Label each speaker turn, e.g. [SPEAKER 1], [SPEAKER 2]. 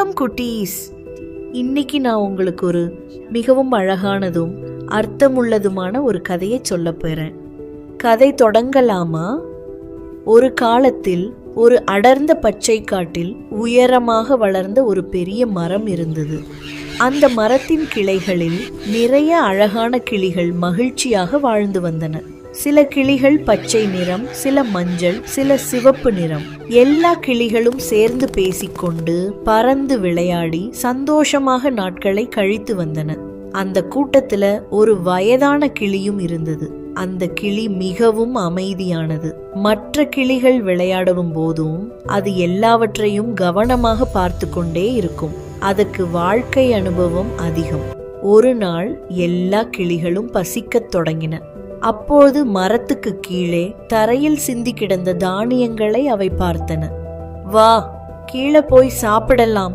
[SPEAKER 1] வணக்கம் குட்டீஸ். இன்னைக்கு நான் உங்களுக்கு ஒரு மிகவும் அழகானதும் அர்த்தமுள்ளதுமான ஒரு கதையை சொல்ல போறேன். கதை தொடங்கலாமா? ஒரு காலத்தில் ஒரு அடர்ந்த பச்சை காட்டில் உயரமாக வளர்ந்த ஒரு பெரிய மரம் இருந்தது. அந்த மரத்தின் கிளைகளில் நிறைய அழகான கிளிகள் மகிழ்ச்சியாக வாழ்ந்து வந்தன. சில கிளிகள் பச்சை நிறம், சில மஞ்சள், சில சிவப்பு நிறம். எல்லா கிளிகளும் சேர்ந்து பேசிக்கொண்டு பறந்து விளையாடி சந்தோஷமாக நாட்களை கழித்து வந்தன. அந்த கூட்டத்துல ஒரு வயதான கிளியும் இருந்தது. அந்த கிளி மிகவும் அமைதியானது. மற்ற கிளிகள் விளையாடும் போதும் அது எல்லாவற்றையும் கவனமாக பார்த்து கொண்டே இருக்கும். அதற்கு வாழ்க்கை அனுபவம் அதிகம். ஒரு நாள் எல்லா கிளிகளும் பசிக்கத் தொடங்கின. அப்போது மரத்துக்கு கீழே தரையில் சிந்தி கிடந்த தானியங்களை அவை பார்த்தன. வா, கீழே போய் சாப்பிடலாம்